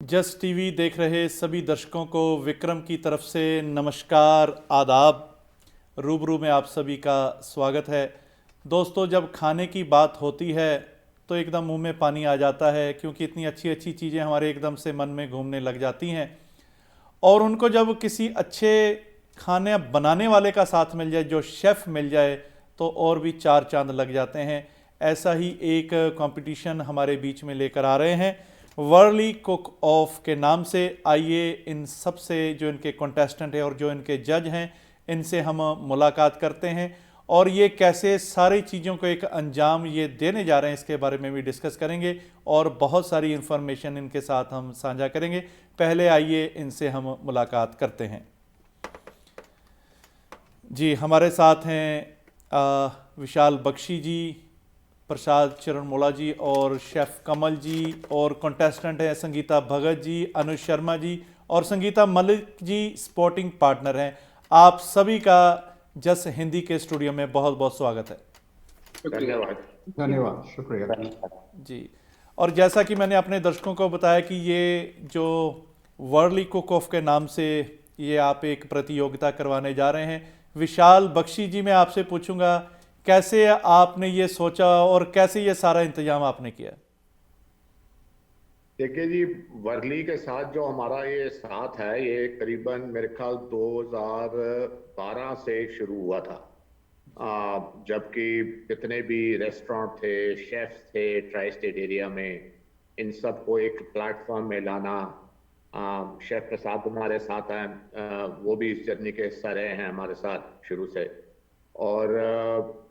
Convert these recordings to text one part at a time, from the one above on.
Just TV देख रहे सभी दर्शकों को विक्रम की तरफ से नमस्कार, आदाब। रूबरू में आप सभी का स्वागत है। दोस्तों, जब खाने की बात होती है तो एकदम मुंह में पानी आ जाता है, क्योंकि इतनी अच्छी अच्छी चीज़ें हमारे एकदम से मन में घूमने लग जाती हैं। और उनको जब किसी अच्छे खाने बनाने वाले का साथ मिल जाए, जो शेफ़ मिल जाए, तो और भी चार चांद लग जाते हैं। ऐसा ही एक कंपटीशन हमारे बीच में लेकर आ रहे हैं, वर्ली कुक ऑफ के नाम से। आइए इन सब से, जो इनके कॉन्टेस्टेंट हैं और जो इनके जज हैं, इनसे हम मुलाकात करते हैं और ये कैसे सारी चीज़ों को एक अंजाम ये देने जा रहे हैं, इसके बारे में भी डिस्कस करेंगे और बहुत सारी इन्फॉर्मेशन इनके साथ हम साझा करेंगे। पहले आइए इनसे हम मुलाकात करते हैं। जी, हमारे साथ हैं विशाल बख्शी जी, प्रसाद चरणमोला जी और शेफ़ कमल जी, और कॉन्टेस्टेंट हैं संगीता भगत जी, अनुज शर्मा जी और संगीता मलिक जी, स्पोर्टिंग पार्टनर हैं। आप सभी का जस हिंदी के स्टूडियो में बहुत बहुत स्वागत है। धन्यवाद। धन्यवाद, शुक्रिया। जी, और जैसा कि मैंने अपने दर्शकों को बताया कि ये जो वर्ली कुक ऑफ के नाम से ये आप एक प्रतियोगिता करवाने जा रहे हैं। विशाल बख्शी जी, मैं आपसे पूछूंगा कैसे आपने ये सोचा और कैसे ये सारा इंतजाम आपने किया? देखिए जी, वर्ली के साथ जो हमारा ये साथ है, ये करीबन मेरे ख्याल 2012 से शुरू हुआ था। जबकि जितने भी रेस्टोरेंट थे, शेफ्स थे ट्राई स्टेट एरिया में, इन सबको एक प्लेटफॉर्म में लाना। शेफ प्रसाद हमारे साथ हैं, वो भी इस जर्नी के हिस्सा रहे हैं हमारे साथ शुरू से। और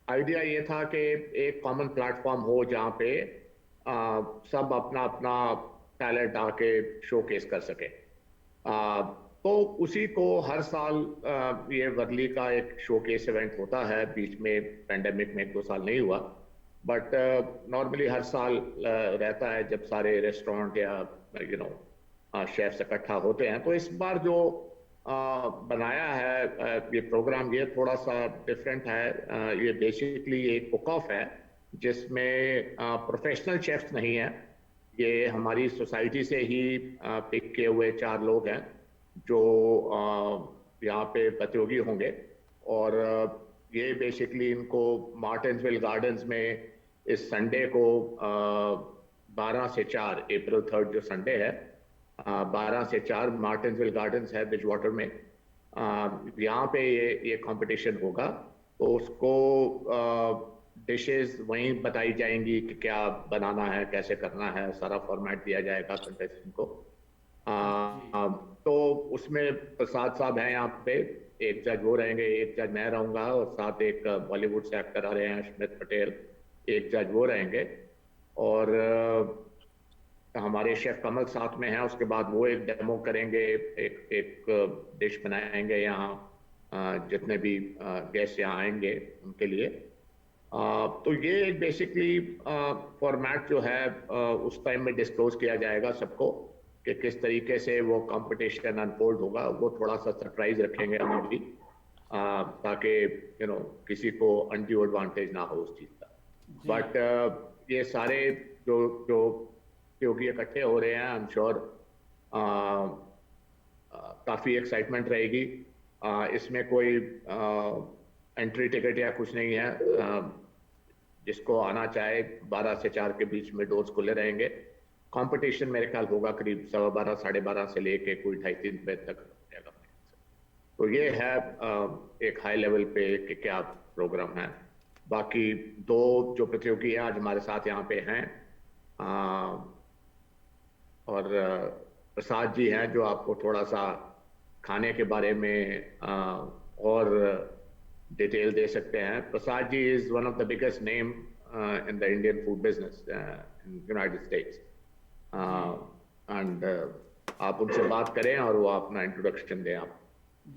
आइडिया ये था कि एक कॉमन प्लेटफॉर्म हो जहाँ पे सब अपना अपना टैलेंट आके शोकेस कर सके। तो उसी को हर साल ये वर्ली का एक शोकेस इवेंट होता है। बीच में पेंडेमिक में 1-2 साल नहीं हुआ, बट नॉर्मली हर साल रहता है, जब सारे रेस्टोरेंट या शेफ्स इकट्ठा होते हैं। तो इस बार जो बनाया है ये प्रोग्राम, ये थोड़ा सा डिफरेंट है। ये बेसिकली एक कुक ऑफ है जिसमें प्रोफेशनल शेफ्स नहीं है। ये हमारी सोसाइटी से ही पिक किए हुए 4 लोग हैं जो यहाँ पे प्रतियोगी होंगे। और ये बेसिकली इनको मार्टिन्सविल गार्डन्स में इस संडे को 12 से 4 अप्रैल 3 जो संडे है, 12 से 4 मार्टिन्सविल गार्डन्स है बिजवाटर में। यहाँ पे ये कंपटीशन होगा। तो उसको डिशेस वहीं बताई जाएंगी कि क्या बनाना है, कैसे करना है, सारा फॉर्मेट दिया जाएगा कंटेस्टेंट को। तो उसमें प्रसाद साहब हैं यहाँ पे, एक जज वो रहेंगे, एक जज मैं रहूंगा, और साथ एक बॉलीवुड से एक्टर आ रहे हैं अश्मित पटेल, एक जज वो रहेंगे। और हमारे शेफ कमल साथ में हैं। उसके बाद वो एक डेमो करेंगे, एक डिश बनाएंगे यहाँ जितने भी गेस्ट यहाँ आएंगे उनके लिए। तो ये एक बेसिकली फॉर्मेट जो है उस टाइम में डिस्क्लोज किया जाएगा सबको कि किस तरीके से वो कंपटीशन अनफोल्ड होगा। वो थोड़ा सा सरप्राइज रखेंगे हम भी, ताकि किसी को अनड्यू एडवांटेज ना हो उस चीज़ का। बट ये सारे जो जो प्रतियोगी इकट्ठे हो रहे हैं, आई एम श्योर काफ़ी एक्साइटमेंट रहेगी। इसमें कोई एंट्री टिकट या कुछ नहीं है। जिसको आना चाहे 12 से 4 के बीच में डोर्स खुले रहेंगे। कंपटीशन मेरे ख्याल होगा करीब 12:15 12:30 से लेके कोई 2:30-3 बजे तक रहेगा। तो ये है एक हाई लेवल पे कि क्या प्रोग्राम है। बाकी 2 जो प्रतियोगी हैं आज हमारे साथ यहाँ पे हैं, और प्रसाद जी हैं जो आपको थोड़ा सा खाने के बारे में और डिटेल दे सकते हैं। Prasad ji is one of the biggest name in the Indian food business in United States. And आप उनसे बात करें और वो अपना इंट्रोडक्शन दें आप।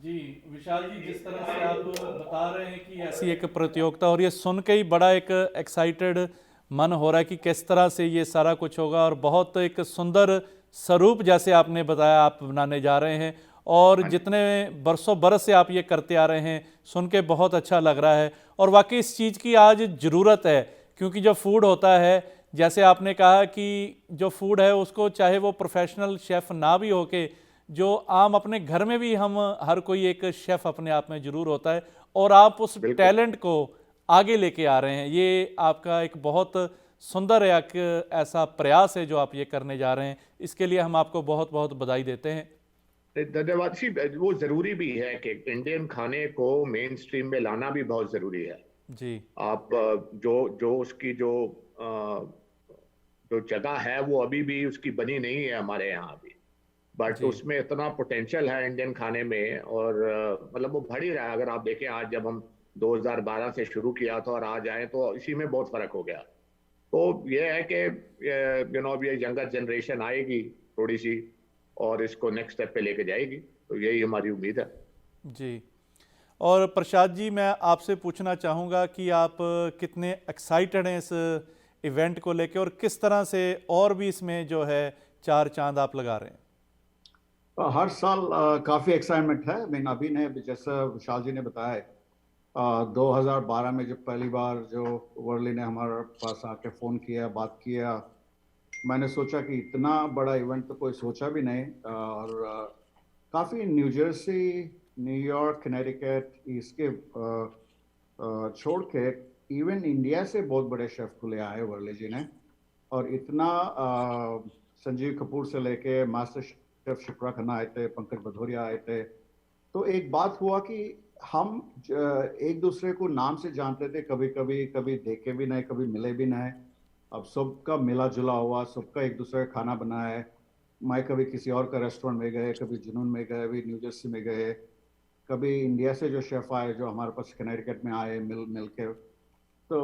जी विशाल जी, जिस तरह से आप बता रहे हैं कि ऐसी एक प्रतियोगिता, और ये सुन के ही बड़ा एक एक्साइटेड मन हो रहा है कि किस तरह से ये सारा कुछ होगा। और बहुत एक सुंदर स्वरूप, जैसे आपने बताया, आप बनाने जा रहे हैं। और जितने बरसों बरस से आप ये करते आ रहे हैं, सुन के बहुत अच्छा लग रहा है। और वाकई इस चीज़ की आज ज़रूरत है, क्योंकि जो फूड होता है जैसे आपने कहा कि जो फूड है उसको चाहे वो प्रोफेशनल शेफ़ ना भी हो के, जो आम अपने घर में भी हम हर कोई एक शेफ़ अपने आप में ज़रूर होता है, और आप उस बिल्कुल। टैलेंट को आगे लेके आ रहे हैं। ये आपका एक बहुत सुंदर एक ऐसा प्रयास है जो आप ये करने जा रहे हैं। इसके लिए हम आपको बहुत बहुत बधाई देते हैं। धन्यवाद जी। वो जरूरी भी है कि इंडियन खाने को मेन स्ट्रीम में लाना भी बहुत जरूरी है। जी। आप जो जो उसकी जो जगह है वो अभी भी उसकी बनी नहीं है हमारे यहाँ भी। बट जी। उसमें इतना पोटेंशियल है इंडियन खाने में, और मतलब वो बढ़ ही रहा है। अगर आप देखें, आज जब हम 2012 से शुरू किया था और आज आए तो इसी में बहुत फर्क हो गया। तो ये है कि अब ये यंगर जनरेशन आएगी थोड़ी सी, और इसको नेक्स्ट स्टेप पे लेके जाएगी। तो यही हमारी उम्मीद है। जी। और प्रसाद जी, मैं आपसे पूछना चाहूँगा कि आप कितने एक्साइटेड हैं इस इवेंट को लेके, और किस तरह से और भी इसमें जो है चार चांद आप लगा रहे हैं। हर साल काफ़ी एक्साइटमेंट है। मैं अभी ने जैसा विशाल जी ने बताया है, 2012 में जब पहली बार जो वर्ली ने हमारे पास आके फ़ोन किया, बात किया, मैंने सोचा कि इतना बड़ा इवेंट तो कोई सोचा भी नहीं। और काफ़ी न्यू जर्सी, न्यूयॉर्क, कनेटिकट इसके छोड़ के इवन इंडिया से बहुत बड़े शेफ को ले आए वर्ली जी ने। और इतना संजीव कपूर से लेके मास्टर शेफ शिप्रा खन्ना आए थे, पंकज भदौरिया आए थे। तो एक बात हुआ कि हम एक दूसरे को नाम से जानते थे, कभी कभी कभी देखे भी नहीं, कभी मिले भी नहीं। अब सबका मिला जुला हुआ, सबका एक दूसरे का खाना बनाया है। मैं कभी किसी और का रेस्टोरेंट में गए, कभी जुनून में गए, कभी न्यू जर्सी में गए, कभी इंडिया से जो शेफ आए जो हमारे पास कनेटिकट में आए मिल के। तो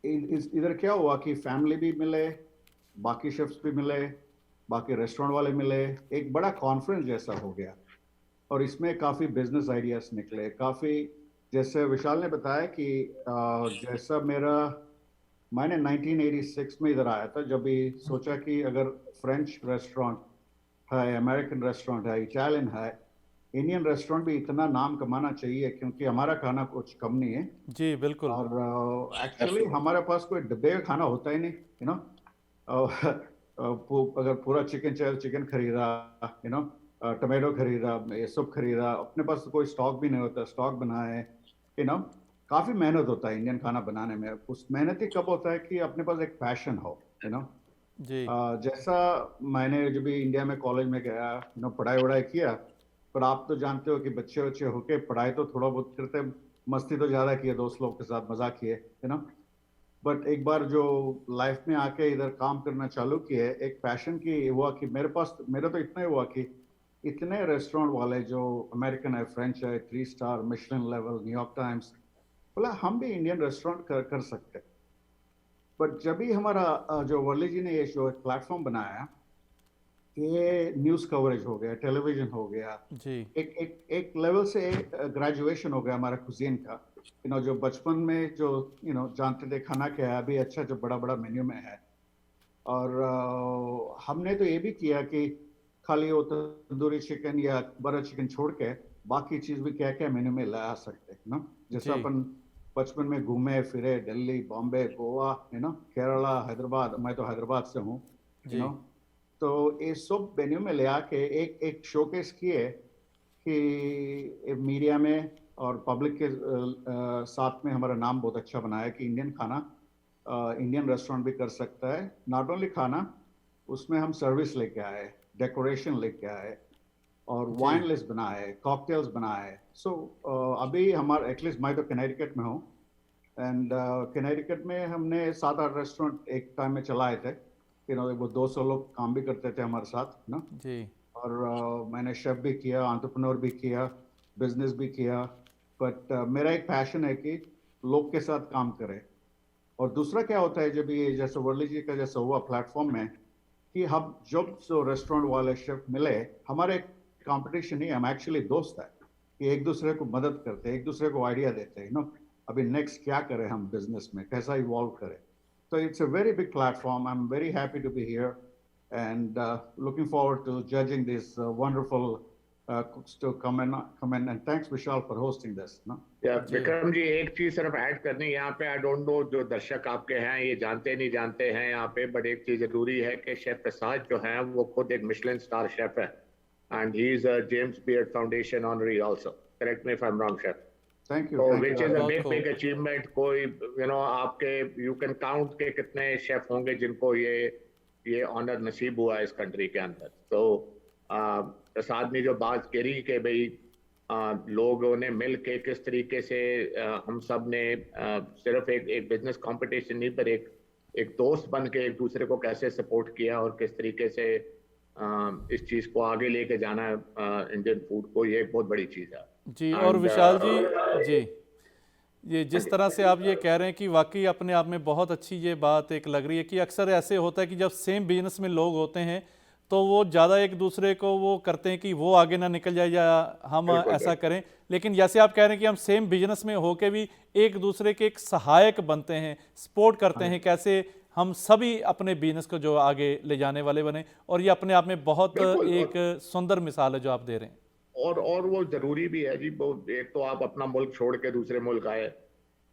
इधर क्या हुआ कि फैमिली भी मिले, बाकी शेफ्स भी मिले, बाकी रेस्टोरेंट वाले मिले, एक बड़ा कॉन्फ्रेंस जैसा हो गया। और इसमें काफ़ी बिजनेस आइडियाज निकले, काफ़ी। जैसे विशाल ने बताया कि जैसा मैंने 1986 में इधर आया था, जब भी सोचा कि अगर फ्रेंच रेस्टोरेंट है, अमेरिकन रेस्टोरेंट है, इटालियन है, इंडियन रेस्टोरेंट भी इतना नाम कमाना चाहिए, क्योंकि हमारा खाना कुछ कम नहीं है। जी बिल्कुल। और एक्चुअली हमारे पास कोई डब्बे का खाना होता ही नहीं, अगर पूरा चिकन चाहिए, चिकन खरीदा, टमाटो खरीदा, ये सब खरीदा, अपने पास तो कोई स्टॉक भी नहीं होता, स्टॉक बनाए, यू नो काफ़ी मेहनत होता है इंडियन खाना बनाने में। उस मेहनत ही कब होता है कि अपने पास एक पैशन हो, जी। जैसा मैंने जब भी इंडिया में कॉलेज में गया, पढ़ाई वढ़ाई किया। पर आप तो जानते हो कि बच्चे बच्चे होके पढ़ाई तो थोड़ा बहुत करते, मस्ती तो ज़्यादा किए, दोस्त लोग के साथ मजाक किए, बट एक बार जो लाइफ में आके इधर काम करना चालू किए, एक पैशन की हुआ कि मेरा तो इतना ही हुआ कि इतने रेस्टोरेंट वाले जो अमेरिकन है, फ्रेंच है, 3 star, Michelin level, New York times, बोला हम भी इंडियन रेस्टोरेंट कर सकते। बट जब भी हमारा जो वर्ली जी ने ये जो प्लेटफॉर्म बनाया, ये न्यूज़ कवरेज हो गया, टेलीविजन हो गया, जी। एक लेवल से ग्रेजुएशन हो गया हमारा कुजीन का। जो बचपन में जो जानते थे खाना क्या है, अभी अच्छा जो बड़ा बड़ा मेन्यू में है। और हमने तो ये भी किया कि खाली वो तंदूरी चिकन या बटर चिकन छोड़ के बाकी चीज़ भी क्या क्या मेन्यू में ला सकते हैं, जैसे जी। अपन बचपन में घूमे फिरे, दिल्ली, बॉम्बे, गोवा, केरला, हैदराबाद। मैं तो हैदराबाद से हूँ, जी। तो ये सब मेन्यू में ले आके एक एक शोकेस किए कि मीडिया में और पब्लिक के साथ में हमारा नाम बहुत अच्छा बनाया कि इंडियन खाना इंडियन रेस्टोरेंट भी कर सकता है। नॉट ओनली खाना, उसमें हम सर्विस लेके आए, डेकोरेशन लेके आए, और जी। वाइन लिस्ट बनाए, कॉकटेल्स बनाए। सो अभी हमारा एटलीस्ट मैं तो कनेटिकट में हूँ, एंड कनेटिकट में हमने 7-8 रेस्टोरेंट एक टाइम में चलाए थे। वो 200 लोग काम भी करते थे हमारे साथ, जी। और मैंने शेफ भी किया, एंटरप्रेन्योर भी किया, बिजनेस भी किया। बट मेरा एक पैशन है कि लोग के साथ काम करें। और दूसरा क्या होता है, जब ये जैसे वर्ली जी का जैसा हुआ प्लेटफॉर्म में, कि हम जब जो रेस्टोरेंट वाले शेफ मिले, हमारे कंपटीशन नहीं, हम एक्चुअली दोस्त है कि एक दूसरे को मदद करते, एक दूसरे को आइडिया देते हैं, अभी नेक्स्ट क्या करें, हम बिजनेस में कैसा इवॉल्व करें। So it's a very big platform. I'm very happy to be here, and looking forward to judging this wonderful cooks to come in, and thanks Vishal for hosting this. No? Vikram ji, एक चीज सिर्फ add करनी यहाँ पे, I don't know जो दर्शक आपके हैं ये जानते नहीं जानते हैं यहाँ पे, बट एक चीज जरूरी है कि शेफ प्रसाद जो है वो खुद एक मिशेलिन स्टार शेफ है, and he is a James Beard Foundation honoree also, correct me if I am wrong chef. Thank you. So Thank which you. is a बहुत big achievement। कोई आपके you can count के कितने chef होंगे जिनको ये honour नसीब हुआ इस कंट्री के अंदर। तो प्रसाद ने जो बात करी कि भाई लोगों ने मिल के किस तरीके से हम सब ने सिर्फ एक बिजनेस कंपटीशन नहीं पर एक दोस्त बन के एक दूसरे को कैसे सपोर्ट किया और किस तरीके से इस चीज को आगे लेके जाना इंडियन फूड को, ये एक बहुत बड़ी चीज है जी। और विशाल जी ये जिस तरह से आप ये कह रहे हैं कि वाकई अपने आप में बहुत अच्छी ये बात एक लग रही है कि अक्सर ऐसे होता है कि जब सेम बिजनेस में लोग होते हैं तो वो ज़्यादा एक दूसरे को वो करते हैं कि वो आगे ना निकल जाए या हम ऐसा करें, लेकिन जैसे आप कह रहे हैं कि हम सेम बिजनेस में होके भी एक दूसरे के एक सहायक बनते हैं, सपोर्ट करते हैं, कैसे हम सभी अपने बिजनेस को जो आगे ले जाने वाले बने, और ये अपने आप में बहुत एक सुंदर मिसाल है जो आप दे रहे हैं। और वो जरूरी भी है जी। एक तो आप अपना मुल्क छोड़ के दूसरे मुल्क आए,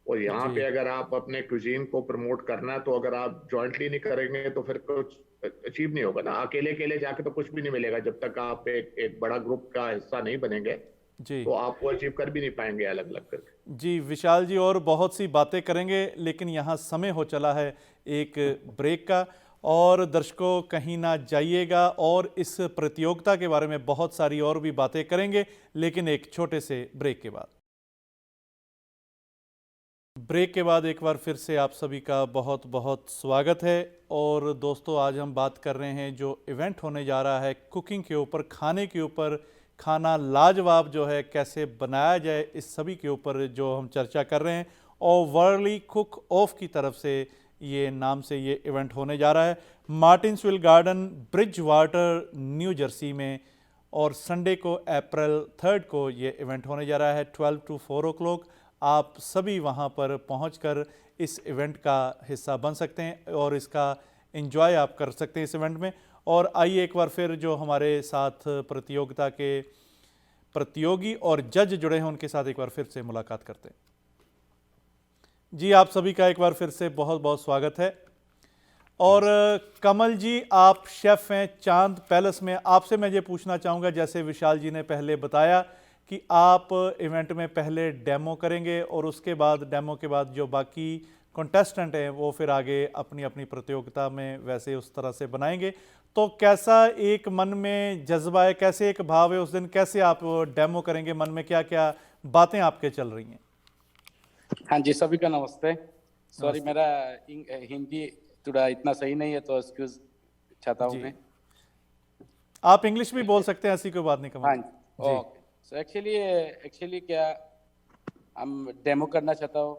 और यहाँ पे अगर आप अपने कुजीन को प्रमोट करना है तो अगर आप जॉइंटली नहीं करेंगे तो फिर कुछ अचीव नहीं होगा ना। अकेले जाके तो कुछ भी नहीं मिलेगा, जब तक आप एक बड़ा ग्रुप का हिस्सा नहीं बनेंगे जी तो आप वो अचीव कर भी नहीं पाएंगे अलग अलग करके। जी विशाल जी, और बहुत सी बातें करेंगे लेकिन यहाँ समय हो चला है एक ब्रेक का, और दर्शकों कहीं ना जाइएगा, और इस प्रतियोगिता के बारे में बहुत सारी और भी बातें करेंगे, लेकिन एक छोटे से ब्रेक के बाद। ब्रेक के बाद एक बार फिर से आप सभी का बहुत बहुत स्वागत है। और दोस्तों, आज हम बात कर रहे हैं जो इवेंट होने जा रहा है कुकिंग के ऊपर, खाने के ऊपर, खाना लाजवाब जो है कैसे बनाया जाए, इस सभी के ऊपर जो हम चर्चा कर रहे हैं। और वर्ली कुक ऑफ की तरफ से ये नाम से ये इवेंट होने जा रहा है Martinsville Garden, Bridgewater, New Jersey में, और संडे को अप्रैल 3 को ये इवेंट होने जा रहा है 12 to 4 o'clock। आप सभी वहाँ पर पहुँचकर इस इवेंट का हिस्सा बन सकते हैं और इसका एंजॉय आप कर सकते हैं इस इवेंट में। और आइए एक बार फिर जो हमारे साथ प्रतियोगिता के प्रतियोगी और जज जुड़े हैं उनके साथ एक बार फिर से मुलाकात करते हैं। जी, आप सभी का एक बार फिर से बहुत बहुत स्वागत है। और कमल जी, आप शेफ़ हैं चांद पैलेस में। आपसे मैं ये पूछना चाहूँगा, जैसे विशाल जी ने पहले बताया कि आप इवेंट में पहले डेमो करेंगे और उसके बाद डेमो के बाद जो बाकी कंटेस्टेंट हैं वो फिर आगे अपनी अपनी प्रतियोगिता में वैसे उस तरह से बनाएंगे, तो कैसा एक मन में जज्बा है, कैसे एक भाव है उस दिन, कैसे आप डेमो करेंगे, मन में क्या क्या बातें आपके चल रही हैं? हाँ जी, सभी का नमस्ते। सॉरी, मेरा हिंदी थोड़ा इतना सही नहीं है तो एक्सक्यूज चाहता हूँ मैं। आप इंग्लिश भी बोल सकते हैं, ऐसी कोई बात नहीं कमल। हाँ जी, ओके। सो एक्चुअली क्या हम डेमो करना चाहता हूँ।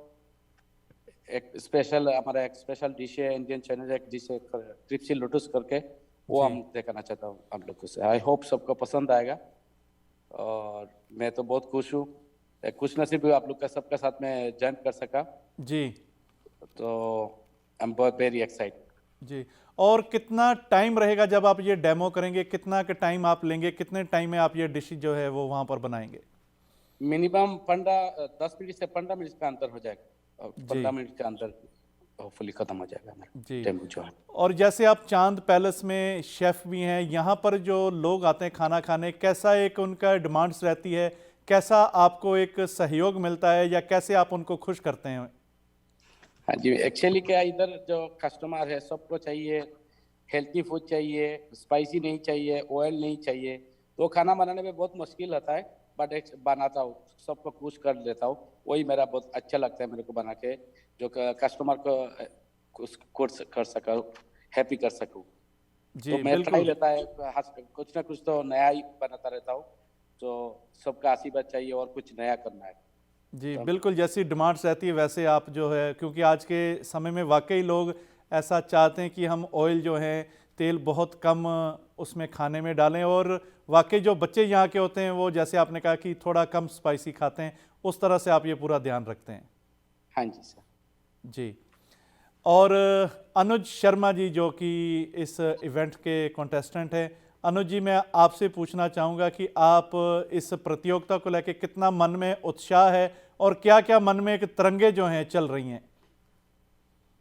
हमारा एक स्पेशल डिश है, इंडियन चैनल एक डिश है क्रिप्सी लोटस करके, वो हम दिखाना चाहता हूँ आप लोगों से। आई होप सबको पसंद आएगा, और मैं तो बहुत खुश हूँ, खुश नसीब आप लोग का सबका साथ में ज्वाइन कर सका जी। तो आई एम बहुत वेरी एक्साइटेड जी। और कितना टाइम रहेगा जब आप ये डेमो करेंगे, कितना का टाइम आप लेंगे, कितने टाइम में आप ये डिश जो है वो वहाँ पर बनाएंगे? मिनिमम 10 मिनट से 15 मिनट का अंतर हो जाएगा, 15 मिनट के अंदर होपफुली खत्म हो जाएगा हमारा डेमो जो है। और जैसे आप चांद पैलेस में शेफ भी हैं, यहाँ पर जो लोग आते हैं खाना खाने, कैसा एक उनका डिमांड्स रहती है, कैसा आपको एक सहयोग मिलता है, या कैसे आप उनको खुश करते हैं? हाँ जी, एक्चुअली क्या इधर जो कस्टमर है सबको चाहिए हेल्थी फूड चाहिए, स्पाइसी नहीं चाहिए, ऑयल नहीं चाहिए। तो खाना बनाने में बहुत मुश्किल होता है, बट बनाता हूँ, सबको खुश कर लेता हूँ। वही मेरा बहुत अच्छा लगता है मेरे को बना के, जो कस्टमर को खुश कर सकूँ, हैप्पी कर सकूँ। तो मैं ट्राई लेता है कुछ ना कुछ तो नया ही बनाता रहता हूँ, तो सबका आशीर्वाद चाहिए और कुछ नया करना है। जी बिल्कुल, जैसी डिमांड्स रहती है वैसे आप जो है, क्योंकि आज के समय में वाकई लोग ऐसा चाहते हैं कि हम ऑयल जो है, तेल बहुत कम उसमें खाने में डालें, और वाकई जो बच्चे यहाँ के होते हैं वो, जैसे आपने कहा कि थोड़ा कम स्पाइसी खाते हैं, उस तरह से आप ये पूरा ध्यान रखते हैं। हाँ जी सर। जी। और अनुज शर्मा जी जो कि इस इवेंट के कॉन्टेस्टेंट हैं, अनुज जी, मैं आपसे पूछना चाहूँगा कि आप इस प्रतियोगिता को लेकर कितना मन में उत्साह है और क्या क्या मन में एक तरंगे जो हैं चल रही हैं?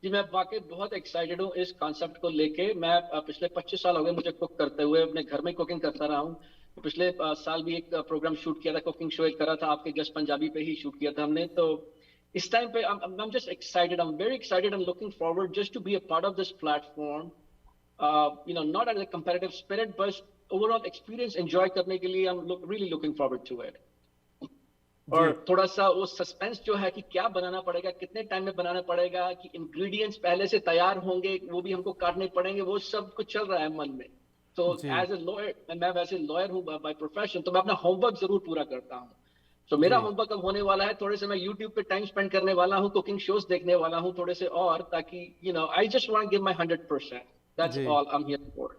जी, मैं वाकई बहुत एक्साइटेड हूँ इस कॉन्सेप्ट को लेके। मैं पिछले 25 साल हो गए मुझे कुक करते हुए, अपने घर में कुकिंग करता रहा हूँ। पिछले साल भी एक प्रोग्राम शूट किया था, कुकिंग शो एक करा था, आपके जस्ट पंजाबी पे ही शूट किया था हमने। तो इस टाइम पे I'm just excited, I'm very excited and looking forward just to be a part of this platform. Not as a competitive spirit, but overall experience enjoy करने के लिए really looking forward to it. और थोड़ा सा वो suspense जो है कि क्या बनाना पड़ेगा, कितने टाइम में बनाना पड़ेगा, कि इंग्रेडिएंट्स पहले से तैयार होंगे, वो भी हमको काटने पड़ेंगे, वो सब कुछ चल रहा है मन में। तो एज ए लॉयर, मैं वैसे लॉयर हूँ बाय प्रोफेशन, तो मैं अपना होमवर्क जरूर पूरा करता हूँ। तो मेरा होमवर्क अब होने वाला है, थोड़े से मैं यूट्यूब पे टाइम स्पेंड करने वाला हूँ, कुकिंग शोज देखने वाला हूँ थोड़े से, और ताकि I just want to give my 100%, that's all I am here for.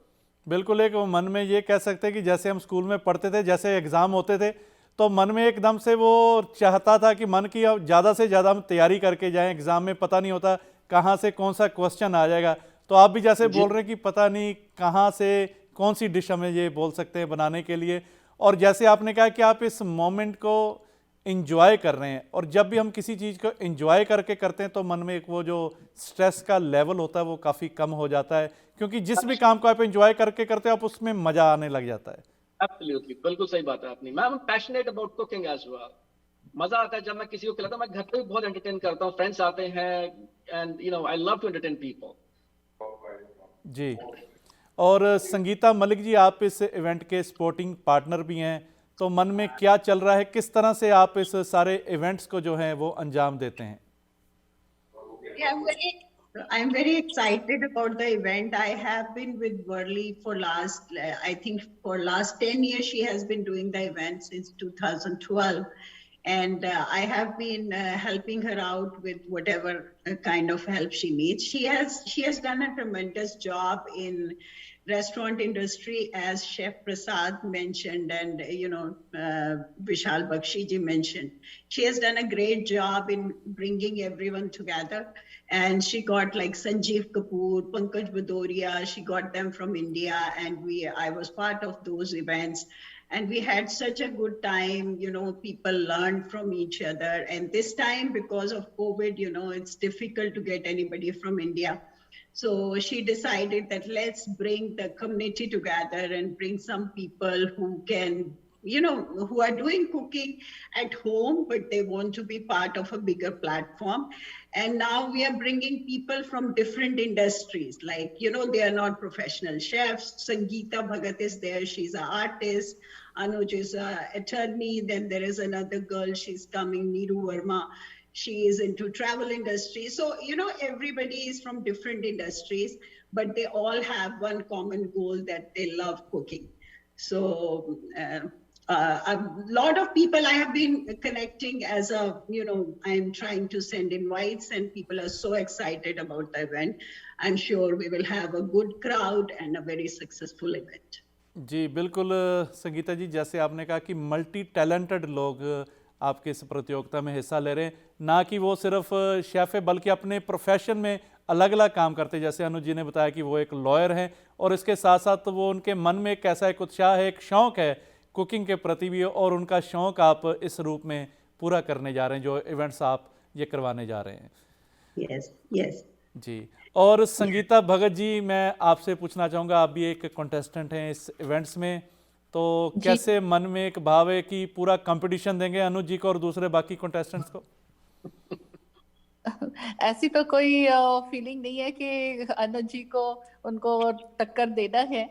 बिल्कुल, एक मन में ये कह सकते हैं कि जैसे हम स्कूल में पढ़ते थे, जैसे एग्ज़ाम होते थे तो मन में एकदम से वो चाहता था कि मन की अब ज़्यादा से ज़्यादा हम तैयारी करके जाएं, एग्ज़ाम में पता नहीं होता कहाँ से कौन सा क्वेश्चन आ जाएगा। तो आप भी जैसे बोल रहे हैं कि पता नहीं कहाँ से कौन सी डिश हमें ये बोल सकते हैं बनाने के लिए, और जैसे आपने कहा कि आप इस मोमेंट को इंजॉय कर रहे हैं, और जब भी हम किसी चीज़ को इंजॉय करके करते हैं तो मन में एक वो जो स्ट्रेस का लेवल होता है वो काफ़ी कम हो जाता है, क्योंकि जिस भी काम को आप इंजॉय करके करते हो आप उसमें मज़ा आने लग जाता है। Absolutely, बिल्कुल सही बात है आपने। मैं passionate about cooking as well. मजा आता है जब मैं किसी को खिलाता हूँ। मैं घर पे भी बहुत एंटरटेन करता हूँ, फ्रेंड्स आते हैं, and I love to entertain people. जी, और संगीता मलिक जी, आप इस इवेंट के स्पोर्टिंग पार्टनर भी हैं, तो मन में क्या चल रहा है, किस तरह से आप इस सारे इवेंट्स को जो है वो अंजाम देते हैं? I'm very excited about the event. I have been with Worley for I think for last 10 years. She has been doing the event since 2012. And I have been helping her out with whatever kind of help she needs. She has done a tremendous job in restaurant industry, as Chef Prasad mentioned, and Vishal Bakshi ji mentioned. She has done a great job in bringing everyone together, and she got like Sanjeev Kapoor, Pankaj Badoria. She got them from India, and I was part of those events. And we had such a good time, people learned from each other. And this time, because of COVID, it's difficult to get anybody from India. So she decided that let's bring the community together and bring some people who can, who are doing cooking at home, but they want to be part of a bigger platform. And now we are bringing people from different industries, like, they are not professional chefs. Sangeeta Bhagat is there. She's an artist. Anuj is an attorney. Then there is another girl. She's coming, Neeru Verma. She is into travel industry. So, everybody is from different industries, but they all have one common goal, that they love cooking. So a lot of people I have been connecting as I'm trying to send invites, and people are so excited about the event. I'm sure we will have a good crowd and a very successful event. जी बिल्कुल संगीता जी, जैसे आपने कहा कि multi talented लोग आपके इस प्रतियोगिता में हिस्सा ले रहे हैं, ना कि वो सिर्फ शेफ़ है बल्कि अपने प्रोफेशन में अलग अलग काम करते हैं। जैसे अनुज जी ने बताया कि वो एक लॉयर हैं, और इसके साथ साथ वो उनके मन में एक ऐसा एक उत्साह है, एक शौक़ है कुकिंग के प्रति भी, और उनका शौक़ आप इस रूप में पूरा करने जा रहे हैं, जो इवेंट्स आप ये करवाने जा रहे हैं। यस यस जी, और संगीता भगत जी, मैं आपसे पूछना चाहूँगा, आप भी एक कंटेस्टेंट हैं इस इवेंट्स में, तो कैसे मन में एक भाव है कि पूरा कंपटीशन देंगे अनुज जी को और दूसरे बाकी कंटेस्टेंट्स को? ऐसी तो कोई फीलिंग नहीं है कि अनुज जी को उनको टक्कर देना है।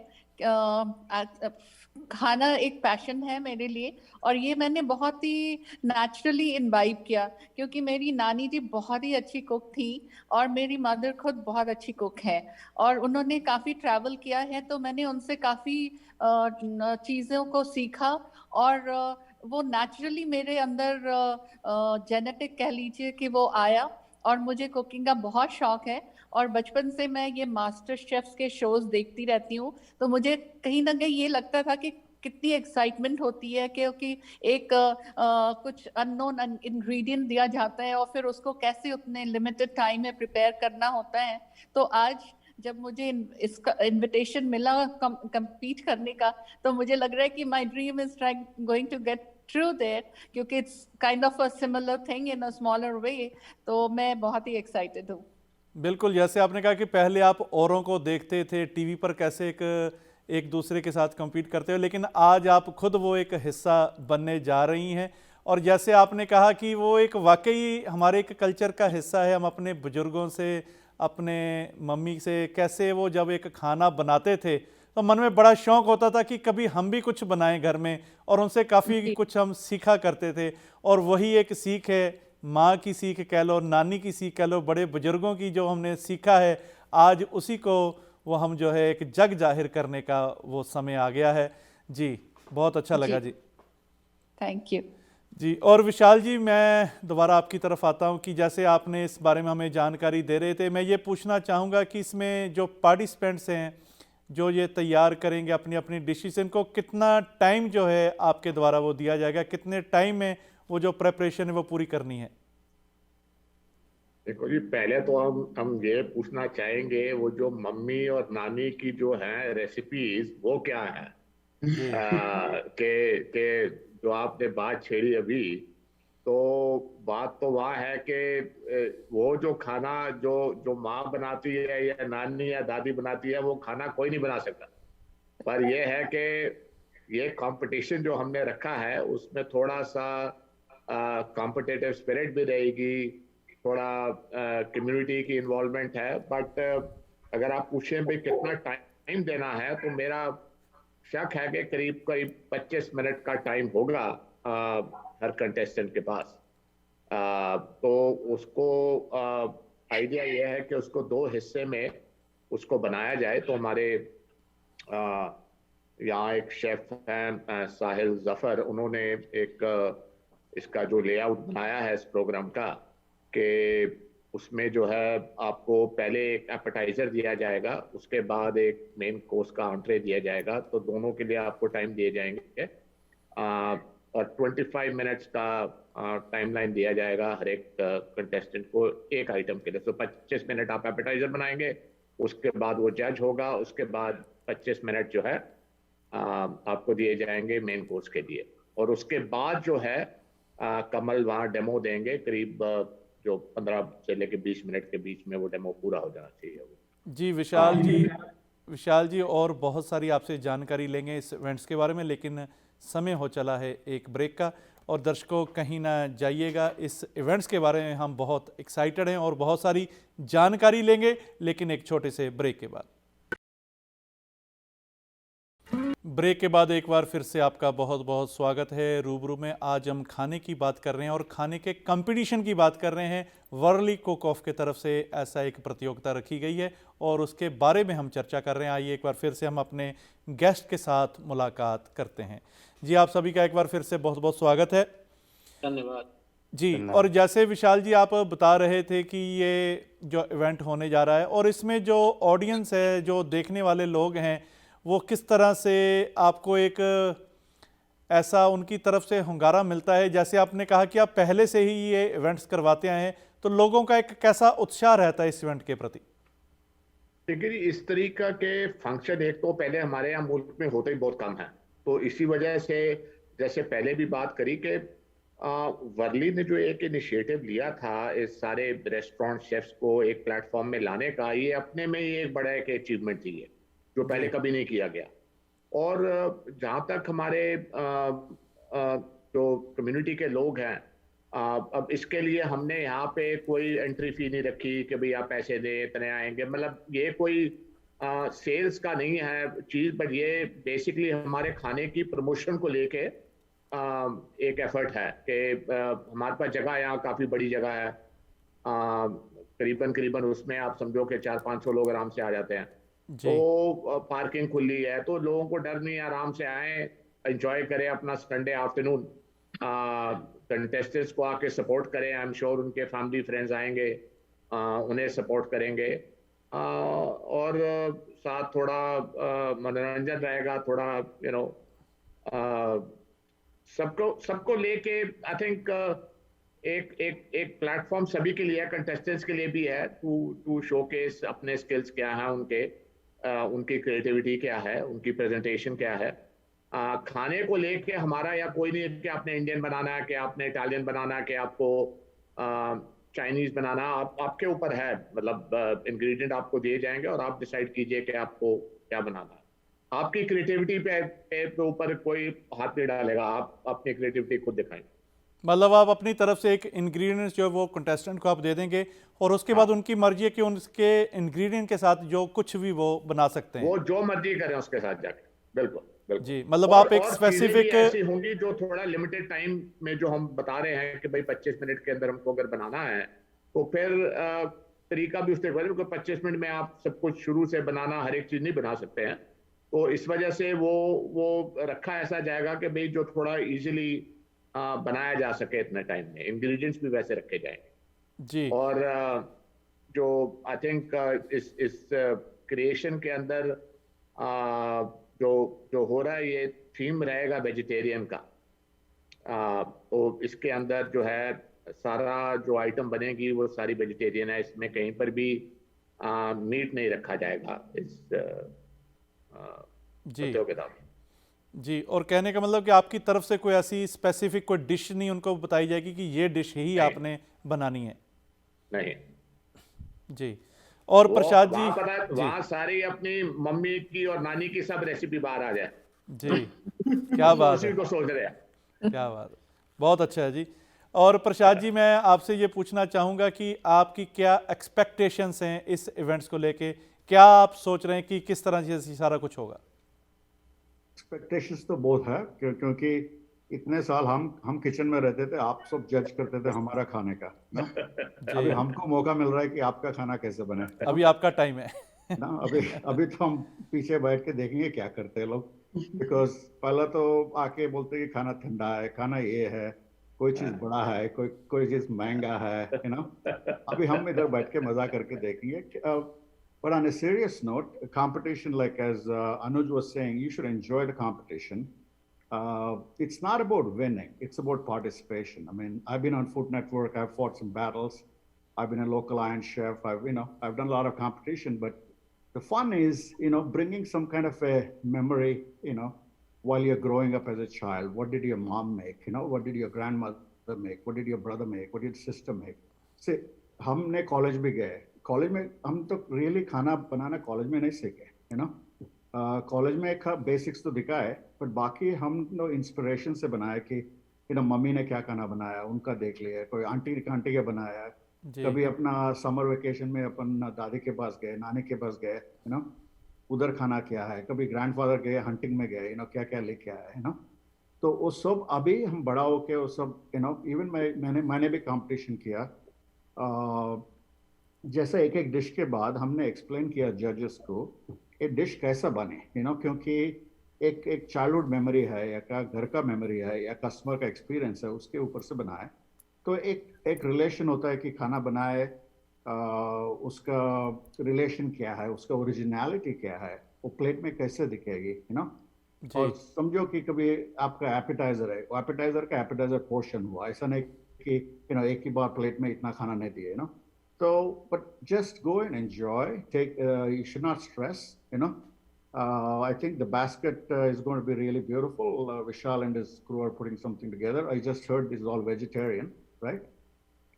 खाना एक पैशन है मेरे लिए, और ये मैंने बहुत ही नेचुरली इनवाइब किया, क्योंकि मेरी नानी जी बहुत ही अच्छी कुक थी और मेरी मदर खुद बहुत अच्छी कुक है, और उन्होंने काफ़ी ट्रैवल किया है, तो मैंने उनसे काफ़ी चीज़ों को सीखा, और वो नेचुरली मेरे अंदर जेनेटिक कह लीजिए कि वो आया, और मुझे कुकिंग का बहुत शौक है, और बचपन से मैं ये मास्टर शेफ्स के शोज देखती रहती हूँ, तो मुझे कहीं ना कहीं ये लगता था कि कितनी एक्साइटमेंट होती है, क्योंकि एक कुछ अननोन इंग्रेडिएंट दिया जाता है और फिर उसको कैसे उतने लिमिटेड टाइम में प्रिपेयर करना होता है। तो आज जब मुझे इसका इनविटेशन मिला compete करने का, तो मुझे लग रहा है कि my dream is going to get true there, क्योंकि it's kind of a similar thing in a smaller way. तो मैं बहुत ही excited हूँ। बिल्कुल, जैसे आपने कहा कि पहले आप औरों को देखते थे टीवी पर कैसे एक दूसरे के साथ compete करते हो, लेकिन आज आप खुद वो एक हिस्सा बनने जा रही हैं। और जैसे आपने कहा कि वो एक वाकई हमारे एक कल्चर का हिस्सा है, हम अपने बुजुर्गों से, अपने मम्मी से कैसे वो जब एक खाना बनाते थे तो मन में बड़ा शौक़ होता था कि कभी हम भी कुछ बनाएं घर में, और उनसे काफ़ी कुछ हम सीखा करते थे। और वही एक सीख है, माँ की सीख कह लो, नानी की सीख कह लो, बड़े बुजुर्गों की जो हमने सीखा है, आज उसी को वो हम जो है एक जग जाहिर करने का वो समय आ गया है। जी, बहुत अच्छा लगा जी। थैंक यू जी। और विशाल जी, मैं दोबारा आपकी तरफ आता हूं कि जैसे आपने इस बारे में हमें जानकारी दे रहे थे, मैं ये पूछना चाहूँगा कि इसमें जो पार्टिसिपेंट्स हैं जो ये तैयार करेंगे अपनी अपनी डिशेस, इनको कितना टाइम जो है आपके द्वारा वो दिया जाएगा, कितने टाइम में वो जो प्रेपरेशन है वो पूरी करनी है? देखो जी, पहले तो हम ये पूछना चाहेंगे वो जो मम्मी और नानी की जो है रेसिपीज वो क्या है, के जो आपने बात छेड़ी अभी, तो बात तो वह है कि वो जो खाना जो माँ बनाती है या नानी या दादी बनाती है, वो खाना कोई नहीं बना सकता। पर ये है कि ये कंपटीशन जो हमने रखा है उसमें थोड़ा सा कॉम्पिटिटिव स्पिरिट भी रहेगी, थोड़ा कम्युनिटी की इन्वॉल्वमेंट है। बट अगर आप पूछें भाई कितना टाइम देना है, तो मेरा शक है कि करीब 25 मिनट का टाइम होगा हर कंटेस्टेंट के पास। तो उसको आइडिया ये है कि उसको 2 हिस्से में उसको बनाया जाए। तो हमारे यहाँ एक शेफ हैं साहिल जफर, उन्होंने एक इसका जो लेआउट बनाया है इस प्रोग्राम का, कि उसमें जो है आपको पहले एक एपेटाइजर दिया जाएगा, उसके बाद एक मेन कोर्स का एंट्री दिया जाएगा। तो दोनों के लिए आपको टाइम दिए जाएंगे और 25 मिनट्स का टाइमलाइन दिया जाएगा हर एक कंटेस्टेंट को एक आइटम के लिए। तो 25 मिनट आप एपेटाइजर बनाएंगे, उसके बाद वो जज होगा, उसके बाद 25 मिनट जो है आपको दिए जाएंगे मेन कोर्स के लिए। और उसके बाद जो है कमल वहाँ डेमो देंगे, करीब जो 15 से लेके 20 मिनट के बीच में वो डेमो पूरा हो जाना चाहिए। जी विशाल जी, और बहुत सारी आपसे जानकारी लेंगे इस इवेंट्स के बारे में, लेकिन समय हो चला है एक ब्रेक का। और दर्शकों, कहीं ना जाइएगा, इस इवेंट्स के बारे में हम बहुत एक्साइटेड हैं और बहुत सारी जानकारी लेंगे, लेकिन एक छोटे से ब्रेक के बाद। ब्रेक के बाद एक बार फिर से आपका बहुत बहुत स्वागत है रूबरू में। आज हम खाने की बात कर रहे हैं और खाने के कंपटीशन की बात कर रहे हैं। वर्ली कुक ऑफ की तरफ से ऐसा एक प्रतियोगिता रखी गई है और उसके बारे में हम चर्चा कर रहे हैं। आइए एक बार फिर से हम अपने गेस्ट के साथ मुलाकात करते हैं। जी, आप सभी का एक बार फिर से बहुत बहुत स्वागत है। धन्यवाद जी। और जैसे विशाल जी आप बता रहे थे कि ये जो इवेंट होने जा रहा है और इसमें जो ऑडियंस है, जो देखने वाले लोग हैं, वो किस तरह से आपको एक ऐसा उनकी तरफ से हुंगारा मिलता है? जैसे आपने कहा कि आप पहले से ही ये इवेंट्स करवाते आए हैं, तो लोगों का एक कैसा उत्साह रहता है इस इवेंट के प्रति? देखिए, इस तरीका के फंक्शन एक तो पहले हमारे यहाँ मुल्क में होते ही बहुत कम है। तो इसी वजह से जैसे पहले भी बात करी कि वर्ली ने जो एक इनिशिएटिव लिया था इस सारे रेस्टोरेंट शेफ्स को एक प्लेटफॉर्म में लाने का, ये अपने में ही एक बड़ा एक अचीवमेंट थी जो पहले कभी नहीं किया गया। और जहाँ तक हमारे जो कम्युनिटी के लोग हैं, अब इसके लिए हमने यहाँ पे कोई एंट्री फी नहीं रखी कि भाई आप पैसे दे इतने आएंगे। मतलब ये कोई सेल्स का नहीं है चीज़, बट ये बेसिकली हमारे खाने की प्रमोशन को लेके एक एफर्ट है कि हमारे पास जगह यहाँ काफ़ी बड़ी जगह है, करीबन उसमें आप समझो कि 400-500 लोग आराम से आ जाते हैं। तो पार्किंग खुली है, तो लोगों को डर नहीं, आराम से आए, एंजॉय करें अपना संडे आफ्टरनून। कंटेस्टेंट्स को आके सपोर्ट करें। आई एम श्योर उनके फैमिली फ्रेंड्स आएंगे, उन्हें सपोर्ट करेंगे और साथ थोड़ा मनोरंजन रहेगा, थोड़ा सबको लेके। आई थिंक एक एक एक प्लेटफॉर्म सभी के लिए है, कंटेस्टेंट्स के लिए भी है, टू शोकेस अपने स्किल्स क्या है उनके, उनकी क्रिएटिविटी क्या है, उनकी प्रेजेंटेशन क्या है। खाने को लेके हमारा या कोई नहीं है कि आपने इंडियन बनाना है, कि आपने इटालियन बनाना है, कि आपको चाइनीज बनाना, आपके ऊपर है। मतलब इंग्रेडिएंट आपको दिए जाएंगे और आप डिसाइड कीजिए कि आपको क्या बनाना है। आपकी क्रिएटिविटी पे ऊपर कोई हाथ नहीं डालेगा, आप अपनी क्रिएटिविटी खुद दिखाएंगे। मतलब आप अपनी तरफ से एक इंग्रेडिएंट्स जो वो कंटेस्टेंट को आप दे देंगे और उसके बाद उनकी मर्जी है कि उनके इंग्रेडिएंट के साथ जो कुछ भी वो बना सकते हैं, वो जो मर्जी करें उसके साथ जाके। बिल्कुल बिल्कुल जी। मतलब आप एक और चीजें भी स्पेसिफिक ऐसी होंगी जो थोड़ा लिमिटेड टाइम में, जो हम बता रहे हैं कि भाई 25 मिनट के अंदर हमको अगर बनाना है, तो फिर तरीका भी उसके बाद, क्योंकि 25 मिनट में आप सब कुछ शुरू से बनाना, हर एक चीज नहीं बना सकते हैं। तो इस वजह से वो रखा ऐसा जाएगा कि भाई जो थोड़ा इजीली बनाया जा सके इतने टाइम में। इंग्रेडिएंट्स भी वैसे रखे जाएंगे जी। और जो आई थिंक इस क्रिएशन के अंदर जो हो रहा है, ये थीम रहेगा वेजिटेरियन का। तो इसके अंदर जो है सारा जो आइटम बनेगी वो सारी वेजिटेरियन है, इसमें कहीं पर भी मीट नहीं रखा जाएगा इस जी प्रतियोगिता में। जी। और कहने का मतलब कि आपकी तरफ से कोई ऐसी स्पेसिफिक कोई डिश नहीं उनको बताई जाएगी कि ये डिश ही नहीं। आपने बनानी है? नहीं जी। और प्रसाद जी, वहां पता है, जी वहां सारी अपनी मम्मी की और नानी की सब रेसिपी बाहर आ जाए। जी, क्या बात उसी है, को सोच रहे हैं। क्या बात है, बहुत अच्छा है जी। और प्रसाद जी, मैं आपसे ये पूछना चाहूँगा कि आपकी क्या एक्सपेक्टेशंस हैं इस इवेंट्स को लेके? क्या आप सोच रहे हैं कि किस तरह से सारा कुछ होगा? एक्सपेक्टेशंस तो बहुत है क्योंकि इतने साल हम किचन में रहते थे, आप सब जज करते थे हमारा खाने का ना। अभी हमको मौका मिल रहा है कि आपका खाना कैसे बने। अभी आपका टाइम है ना अभी तो हम पीछे बैठ के देखेंगे क्या करते हैं लोग। बिकॉज पहला तो आके बोलते हैं कि खाना ठंडा है, खाना ये है, कोई चीज बड़ा है, कोई चीज महंगा है, अभी हम इधर बैठ के मजा करके देखेंगे। But on a serious note, a competition, like as Anuj was saying, you should enjoy the competition. It's not about winning, it's about participation. I mean, I've been on Food Network, I've fought some battles, I've been a local Iron Chef, I've done a lot of competition, but the fun is, bringing some kind of a memory, while you're growing up as a child. What did your mom make? What did your grandmother make? What did your brother make? What did your sister make? See, हमने college भी गए, college में हम तो really खाना बनाना college में नहीं सीखे, कॉलेज में एक बेसिक्स तो दिखाए, बट बाकी हम लोग इंस्पिरेशन से बनाए कि मम्मी ने क्या खाना बनाया उनका देख लिया, कोई आंटी का बनाया, कभी अपना समर वेकेशन में अपन दादी के पास गए, नानी के पास गए, उधर खाना क्या है, कभी ग्रैंडफादर गए, हंटिंग में गए, क्या क्या लेके आया, तो वो सब अभी हम बड़ा होके वो सब, इवन मैंने भी कंपटीशन किया। जैसे एक डिश के बाद हमने एक्सप्लेन किया जजेस को ये डिश कैसा बने, क्योंकि एक चाइल्डहुड मेमोरी है या घर का मेमोरी है या कस्टमर का एक्सपीरियंस है, उसके ऊपर से बनाए तो एक रिलेशन होता है कि खाना बनाए, उसका रिलेशन क्या है, उसका ओरिजिनलिटी क्या है, वो प्लेट में कैसे दिखेगी, और समझो कि कभी आपका एपेटाइजर है, वो एपेटाइजर का एपेटाइजर पोर्शन हुआ, ऐसा नहीं कि एक ही बार प्लेट में इतना खाना नहीं दिए, So, but just go and enjoy. You should not stress. I think the basket is going to be really beautiful. Vishal and his crew are putting something together. I just heard this is all vegetarian, right?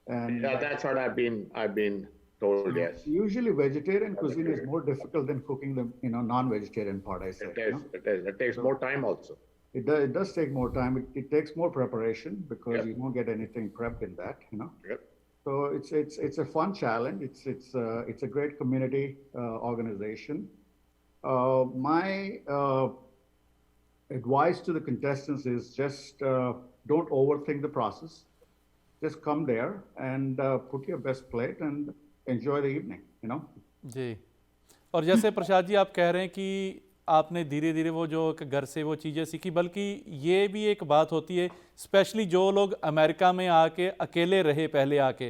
And yeah, that's what I've been told. Yes. Usually, vegetarian cuisine is more difficult than cooking the non-vegetarian part. I say it takes more time also. It does take more time. It takes more preparation because you won't get anything prepped in that. Yep. So it's a fun challenge. It's a great community organization. My advice to the contestants is just don't overthink the process. Just come there and put your best plate and enjoy the evening. जी। और जैसे प्रसाद जी आप कह रहे हैं कि आपने धीरे धीरे वो जो घर से वो चीज़ें सीखी, बल्कि ये भी एक बात होती है, स्पेशली जो लोग अमेरिका में आके अकेले रहे पहले आके,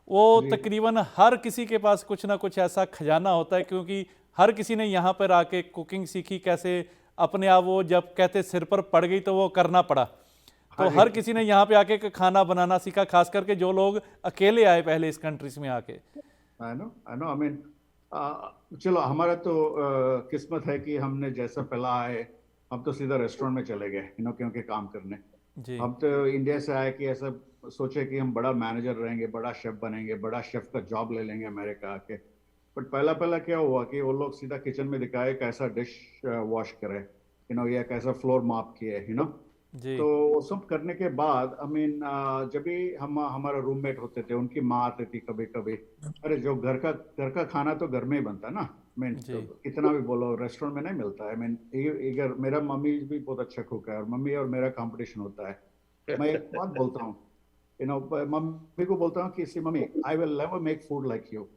वो तकरीबन हर किसी के पास कुछ ना कुछ ऐसा खजाना होता है, क्योंकि हर किसी ने यहाँ पर आके कुकिंग सीखी, कैसे अपने आप वो जब कहते सिर पर पड़ गई तो वो करना पड़ा। तो हाँ जी। हर किसी ने यहाँ पे आके खाना बनाना सीखा, खास करके जो लोग अकेले आए पहले इस कंट्रीज में आके। आई नो आई मीन चलो हमारा तो किस्मत है कि हमने जैसा पहला आए, हम तो सीधा रेस्टोरेंट में चले गए क्योंकि काम करने। जी हम तो इंडिया से आए कि ऐसा सोचे कि हम बड़ा मैनेजर रहेंगे, बड़ा शेफ बनेंगे, बड़ा शेफ का जॉब ले लेंगे अमेरिका आके। बट पहला पहला क्या हुआ कि वो लोग सीधा किचन में दिखाए कैसा डिश वॉश करे, या कैसा फ्लोर माप किए, जी तो वो सब करने के बाद जब भी हम हमारा रूममेट होते थे, उनकी माँ आती थी कभी कभी। अरे जो घर का खाना तो घर में ही बनता है ना। जी तो कितना भी बोलो रेस्टोरेंट में नहीं मिलता है। अगर मेरा मम्मी भी बहुत अच्छा कुक है और मम्मी और मेरा कंपटीशन होता है। मैं एक बात बोलता हूँ, मम्मी को बोलता हूँ कि see mummy, I will never make food like you,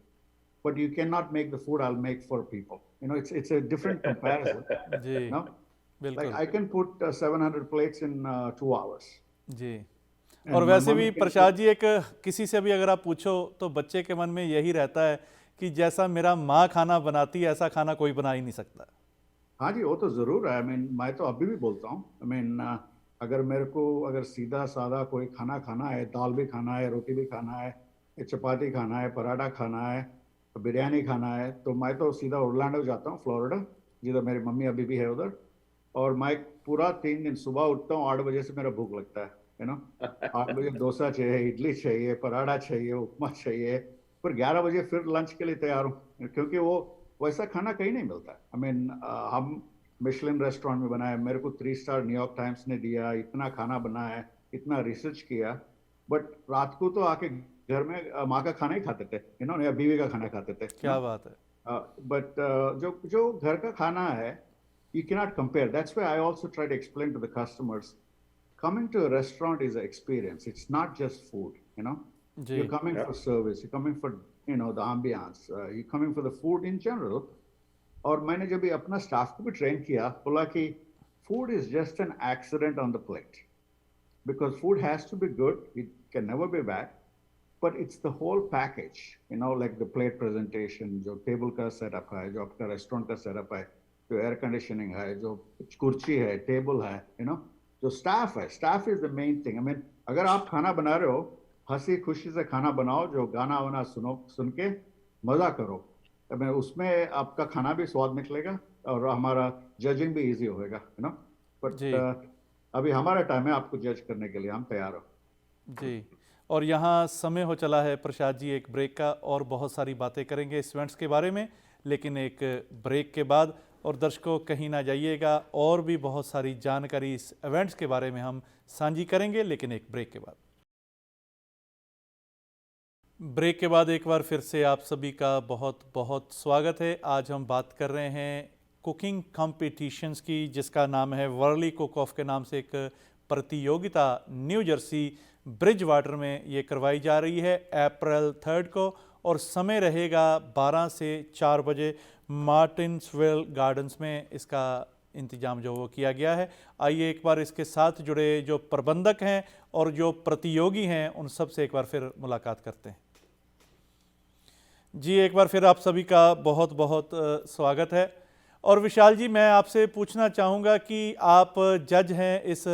but you cannot make the food I'll make for people. It's a different comparison. जी No, बिल्कुल like I can put 700 plates in 2 hours. जी। And और my वैसे भी mommy can Prasad cook. जी, एक किसी से भी अगर आप पूछो तो बच्चे के मन में यही रहता है कि जैसा मेरा माँ खाना बनाती है ऐसा खाना कोई बना ही नहीं सकता। हाँ जी, वो तो जरूर है। मैं तो अभी भी बोलता हूँ। अगर सीधा साधा कोई खाना खाना है, दाल भी खाना है, रोटी भी खाना है, चपाती खाना है, पराठा खाना है, बिरयानी खाना है, तो मैं तो सीधा ओरलैंडो जाता हूँ, फ्लोरिडा, जिधर मेरी मम्मी अभी भी है उधर। और मैं पूरा 3 दिन सुबह उठता हूँ 8 बजे से, मेरा भूख लगता है 8 बजे डोसा चाहिए, इडली चाहिए, पराठा चाहिए, उपमा चाहिए। फिर 11 बजे फिर लंच के लिए तैयार हूँ, क्योंकि वो वैसा खाना कहीं नहीं मिलता। हम मिशलिन रेस्टोरेंट में बनाए, मेरे को 3 स्टार न्यूयॉर्क टाइम्स ने दिया, इतना खाना बना है, इतना रिसर्च किया। बट रात को तो आके घर में माँ का खाना ही खाते थे, या बीवी का खाना खाते थे। क्या बात है। But जो घर का खाना है, you cannot compare. That's why I also try to explain to the customers, coming to a restaurant is an experience. It's not just food, ji You're coming for service, you're coming for, the ambiance, you're coming for the food in general. और मैंने जब भी अपना staff को भी train किया, बोला कि food is just an accident on the plate. Because food has to be good, it can never be bad. But it's the whole package, like the plate presentation, जो टेबल का setup है, जो आपका restaurant का setup है, जो air conditioning है, जो कुर्सी है, टेबल है, जो स्टाफ है। Staff is the main thing. अगर आप खाना बना रहे हो, हंसी खुशी से खाना बनाओ, जो गाना वाना सुन के मजा करो। उसमें आपका खाना भी स्वाद निकलेगा और हमारा जजिंग भी इजी होएगा, जी बट अभी हमारा टाइम है आपको जज करने के लिए, हम तैयार हो। जी। और यहाँ समय हो चला है प्रसाद जी एक ब्रेक का, और बहुत सारी बातें करेंगे इस इवेंट्स के बारे में, लेकिन एक ब्रेक के बाद। और दर्शकों कहीं ना जाइएगा, और भी बहुत सारी जानकारी इस इवेंट्स के बारे में हम साझी करेंगे, लेकिन एक ब्रेक के बाद। ब्रेक के बाद एक बार फिर से आप सभी का बहुत बहुत स्वागत है। आज हम बात कर रहे हैं कुकिंग कॉम्पिटिशन्स की, जिसका नाम है वर्ली कुक ऑफ के नाम से एक प्रतियोगिता न्यू जर्सी ब्रिज वाटर में ये करवाई जा रही है अप्रैल 3 को, और समय रहेगा 12 से 4 बजे मार्टिन्सविल गार्डन्स में। इसका इंतजाम जो वो किया गया है। आइए एक बार इसके साथ जुड़े जो प्रबंधक हैं और जो प्रतियोगी हैं उन सब से एक बार फिर मुलाकात करते हैं। जी, एक बार फिर आप सभी का बहुत बहुत स्वागत है। और विशाल जी, मैं आपसे पूछना चाहूँगा कि आप जज हैं इस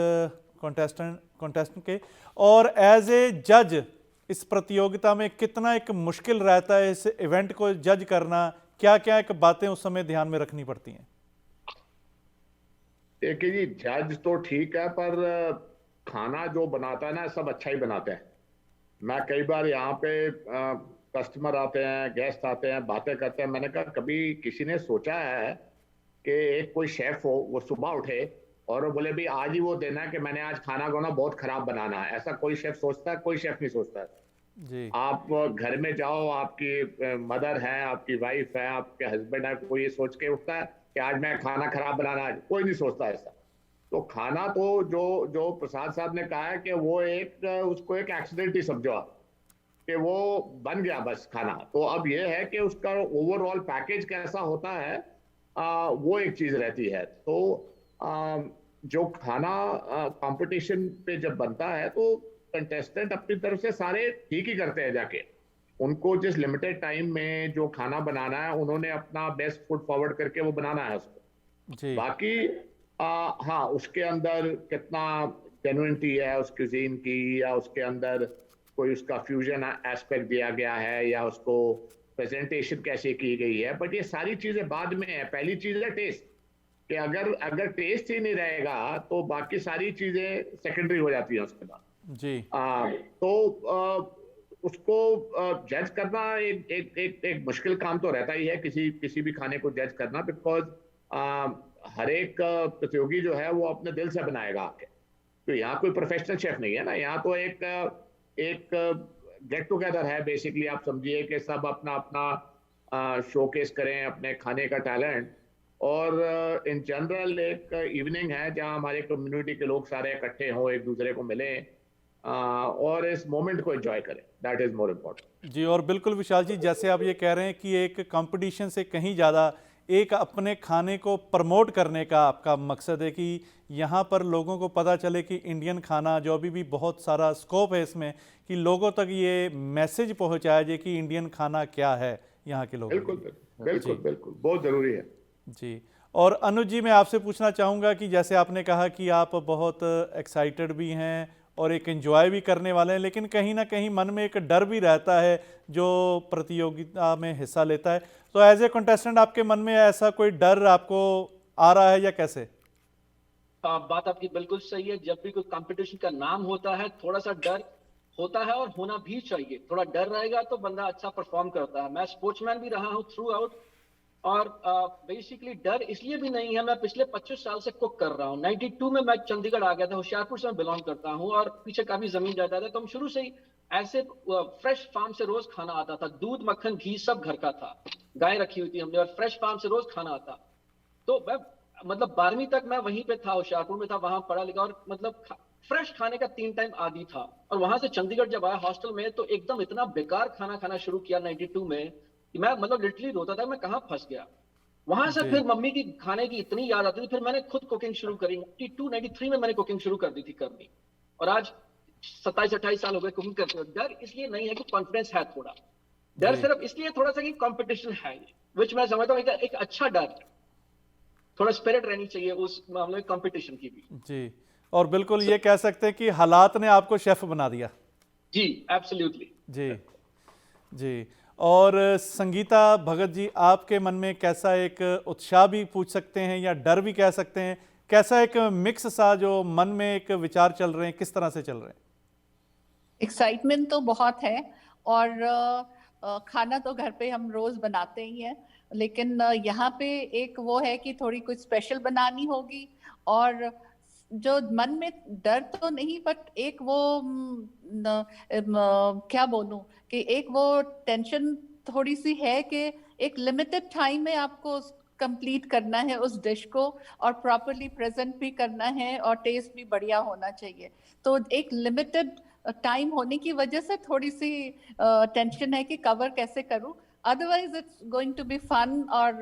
कॉन्टेस्टेंट के, और एज ए जज इस प्रतियोगिता में कितना एक मुश्किल रहता है इस इवेंट को जज करना? क्या क्या एक बातें उस समय ध्यान में रखनी पड़ती हैं? देखिए जी, जज तो ठीक है, पर खाना जो बनाता है ना, सब अच्छा ही बनाते हैं। मैं कई बार यहाँ पे कस्टमर आते हैं, गेस्ट आते हैं, बातें करते हैं। मैंने कहा कभी किसी ने सोचा है कि एक कोई शेफ हो, वो सुबह उठे और वो बोले भी आज ही वो देना है कि मैंने आज खाना को ना बहुत खराब बनाना है? ऐसा कोई शेफ सोचता है? कोई शेफ नहीं सोचता है। जी। आप घर में जाओ, आपकी मदर है, आपकी वाइफ है, आपके हस्बैंड है, कोई ये सोच के उठता है कि आज मैं खाना खराब बनाना है? कोई नहीं सोचता ऐसा। तो खाना तो जो प्रसाद साहब ने कहा है कि वो उसको एक एक्सीडेंट ही समझो आप, कि वो बन गया बस खाना। तो अब ये है कि उसका ओवरऑल पैकेज कैसा होता है, वो एक चीज रहती है। तो जो खाना कंपटीशन पे जब बनता है तो कंटेस्टेंट अपनी तरफ से सारे ठीक ही करते हैं जाके। उनको जिस लिमिटेड टाइम में जो खाना बनाना है, उन्होंने अपना बेस्ट फुट फॉरवर्ड करके वो बनाना है उसको। जी। बाकी हाँ, उसके अंदर कितना जेन्युइनिटी है उस क्यूजीन की, या उसके अंदर कोई उसका फ्यूजन एस्पेक्ट दिया गया है, या उसको प्रेजेंटेशन कैसे की गई है। बट ये सारी चीजें बाद में है। पहली चीज है टेस्ट, कि अगर टेस्ट ही नहीं रहेगा तो बाकी सारी चीजें सेकेंडरी हो जाती हैं उसके बाद जी। उसको जज करना एक मुश्किल काम तो रहता ही है, किसी भी खाने को जज करना, बिकॉज हर एक प्रतियोगी जो है वो अपने दिल से बनाएगा आके। तो यहाँ कोई प्रोफेशनल शेफ नहीं है ना, यहाँ तो एक गेट टुगेदर है बेसिकली। आप समझिए कि सब अपना अपना शोकेस करें अपने खाने का टैलेंट, और इन जनरल एक इवनिंग है जहां हमारे कम्युनिटी के लोग सारे इकट्ठे हों, एक दूसरे को मिलें और इस मोमेंट को एंजॉय करें। That is more important. जी, और बिल्कुल विशाल जी, जैसे आप ये कह रहे हैं कि एक कंपटीशन से कहीं ज़्यादा एक अपने खाने को प्रमोट करने का आपका मकसद है कि यहाँ पर लोगों को पता चले कि इंडियन खाना, जो अभी भी बहुत सारा स्कोप है इसमें, कि लोगों तक ये मैसेज पहुँचाया जाए कि इंडियन खाना क्या है यहाँ के लोगों। बिल्कुल बिल्कुल बिल्कुल, बहुत ज़रूरी है जी। और अनुज जी, मैं आपसे पूछना चाहूँगा कि जैसे आपने कहा कि आप बहुत एक्साइटेड भी हैं और एक एंजॉय भी करने वाले हैं, लेकिन कहीं ना कहीं मन में एक डर भी रहता है जो प्रतियोगिता में हिस्सा लेता है। तो एज ए कंटेस्टेंट आपके मन में ऐसा कोई डर आपको आ रहा है या कैसे? बात आपकी बिल्कुल सही है। जब भी कोई कंपटीशन का नाम होता है थोड़ा सा डर होता है, और होना भी चाहिए। थोड़ा डर रहेगा तो बंदा अच्छा परफॉर्म करता है। मैं स्पोर्ट्समैन भी रहा हूँ थ्रू आउट, और बेसिकली डर इसलिए भी नहीं है। मैं पिछले 25 साल से कुक कर रहा हूँ। 92 में मैं चंडीगढ़ आ गया था, होशियारपुर से मैं बिलोंग करता हूँ, और पीछे काफी जमीन जायदाद है। तो हम शुरू से ही ऐसे फ्रेश फार्म से रोज खाना आता था। दूध, मक्खन, घी सब घर का था। गाय रखी हुई थी हमने, और फ्रेश फार्म से रोज खाना आता। तो मैं मतलब 12वीं तक मैं वहीं पे था, होशियारपुर में था, वहां पढ़ा लिखा, और मतलब फ्रेश खाने का 3 टाइम आदी था। और वहां से चंडीगढ़ जब आया हॉस्टल में, तो एकदम इतना बेकार खाना खाना शुरू किया 92 में कि मैं मतलब लिटरली रोता था, मैं कहाँ फंस गया। वहां से फिर मम्मी की खाने की इतनी याद आती थी, फिर मैंने खुद कुकिंग शुरू करी। 92-93 में मैंने कुकिंग शुरू कर दी थी करनी, और आज 27-28 साल हो गए कुकिंग करते हुए। डर इसलिए नहीं है कि कॉन्फिडेंस है थोड़ा, डर सिर्फ इसलिए थोड़ा सा कि कंपटीशन है, विच मैं समझता हूँ एक अच्छा डर है। थोड़ा स्पिरिट रहनी चाहिए उस मामले में कंपटीशन की भी। जी, और बिल्कुल ये कह सकते हैं कि हालात ने आपको शेफ बना दिया। जी, एब्सोल्युटली। जी जी। और संगीता भगत जी, आपके मन में कैसा एक उत्साह भी पूछ सकते हैं या डर भी कह सकते हैं, कैसा एक मिक्स सा जो मन में एक विचार चल रहे हैं, किस तरह से चल रहे हैं? एक्साइटमेंट तो बहुत है, और खाना तो घर पे हम रोज बनाते ही हैं, लेकिन यहाँ पे एक वो है कि थोड़ी कुछ स्पेशल बनानी होगी। और जो मन में डर तो नहीं, बट एक वो क्या बोलूं कि एक वो टेंशन थोड़ी सी है कि एक लिमिटेड टाइम में आपको कंप्लीट करना है उस डिश को, और प्रॉपरली प्रेजेंट भी करना है, और टेस्ट भी बढ़िया होना चाहिए। तो एक लिमिटेड टाइम होने की वजह से थोड़ी सी टेंशन है कि कवर कैसे करूं। Otherwise it's going to be fun, और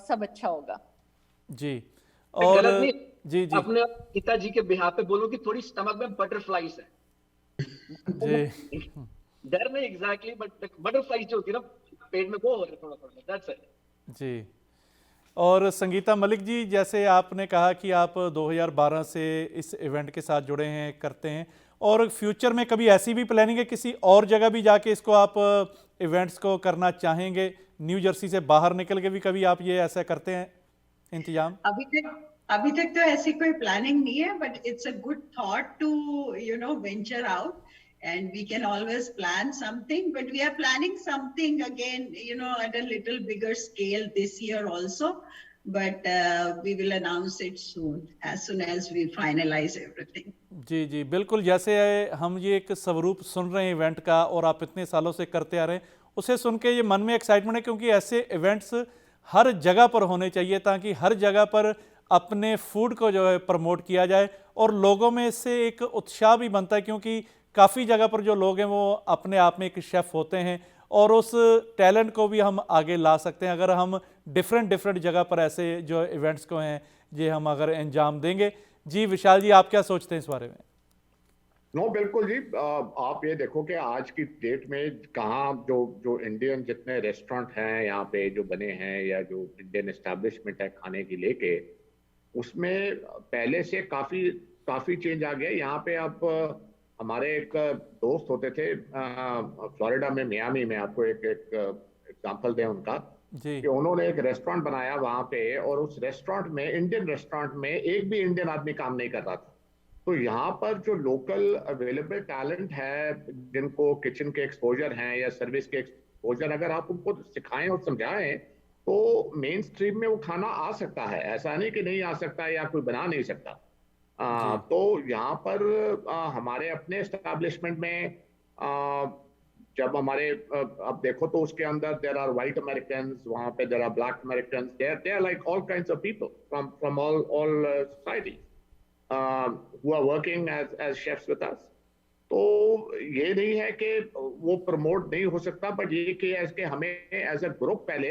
सब अच्छा होगा। जी। और जी जी, अपने पिताजी के बिहार पे बोलो कि थोड़ी स्टमक में बटरफ्लाइज है। जी डर नहीं एग्जैक्टली, बट बटरफ्लाइज जो होती है ना पेट में, वो हो रहा है थोड़ा थोड़ा, दैट्स इट। जी। और संगीता मलिक जी, जैसे आपने कहा कि आप 2012 से इस इवेंट के साथ जुड़े हैं, करते हैं, और फ्यूचर में कभी ऐसी भी प्लानिंग है किसी और जगह भी जाके इसको आप इवेंट्स को करना चाहेंगे? न्यू जर्सी से बाहर निकल के भी कभी आप ये ऐसा करते हैं इंतजाम? अभी तक तो ऐसी कोई प्लानिंग नहीं है, but it's a good thought to venture out, and we can always plan something, but we are planning something again at a little bigger scale this year also, but we will announce it soon as we finalize everything. जी जी, बिल्कुल। जैसे हम ये एक स्वरूप सुन रहे हैं event का, और आप इतने सालों से करते आ रहे हैं, उसे सुन के ये मन में एक्साइटमेंट है, क्योंकि ऐसे इवेंट्स हर जगह पर होने चाहिए ताकि हर जगह पर अपने फूड को जो है प्रमोट किया जाए, और लोगों में इससे एक उत्साह भी बनता है, क्योंकि काफ़ी जगह पर जो लोग हैं वो अपने आप में एक शेफ़ होते हैं, और उस टैलेंट को भी हम आगे ला सकते हैं अगर हम डिफरेंट जगह पर ऐसे जो इवेंट्स को हैं ये हम अगर अंजाम देंगे। जी विशाल जी, आप क्या सोचते हैं इस बारे में? नो, बिल्कुल जी। आप ये देखो कि आज की डेट में कहाँ जो इंडियन जितने रेस्टोरेंट हैं यहाँ पे जो बने हैं, या जो इंडियन एस्टैब्लिशमेंट है खाने की लेके, उसमें पहले से काफ़ी काफी चेंज आ गया यहाँ पे। अब हमारे एक दोस्त होते थे फ्लोरिडा में, मियामी में, आपको एक एग्जांपल दें उनका, जी कि उन्होंने एक रेस्टोरेंट बनाया वहां पे, और उस रेस्टोरेंट में, इंडियन रेस्टोरेंट में, एक भी इंडियन आदमी काम नहीं कर रहा था। तो यहाँ पर जो लोकल अवेलेबल टैलेंट है, जिनको किचन के एक्सपोजर हैं या सर्विस के एक्सपोजर, अगर आप उनको सिखाएं और समझाएं तो मेन स्ट्रीम में वो खाना आ सकता है। ऐसा नहीं कि नहीं आ सकता या कोई बना नहीं सकता। तो यहाँ पर हमारे अपने एस्टेब्लिशमेंट में जब हमारे अब देखो तो उसके अंदर देयर आर व्हाइट अमेरिकन, वहाँ पे there are black American, they are like all kinds of people from all societies who are working as chefs with us. तो ये नहीं है कि वो प्रमोट नहीं हो सकता, बट ये कि हमें एज ए ग्रुप पहले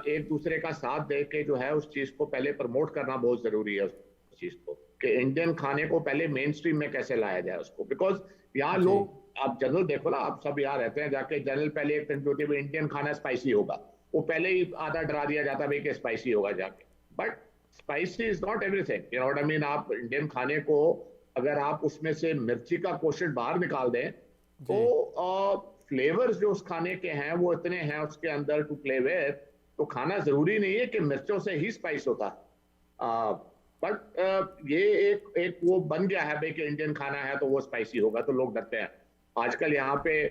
एक दूसरे का साथ दे के जो है उस चीज को पहले प्रमोट करना बहुत जरूरी है। उस चीज को कि इंडियन खाने को पहले मेन स्ट्रीम में कैसे लाया जाए उसको, बिकॉज यहाँ लोग, आप जनरल देखो ना, आप सब यहाँ रहते हैं जाके, जनरल पहले एक कंप्यूटर में इंडियन खाना स्पाइसी होगा, वो पहले ही आधा डरा दिया जाता है कि स्पाइसी होगा जाके। But spicy is not everything, you know what I mean. आप इंडियन खाने को अगर आप उसमें से मिर्ची का कोशेड बाहर निकाल दें तो फ्लेवर्स जो उस खाने के हैं वो इतने हैं उसके अंदर टू प्ले विद, तो खाना जरूरी नहीं है कि मिर्चों से ही स्पाइस होता। बट ये एक वो बन गया है भाई कि इंडियन खाना है तो वो स्पाइसी होगा, तो लोग डरते हैं। आजकल यहाँ पे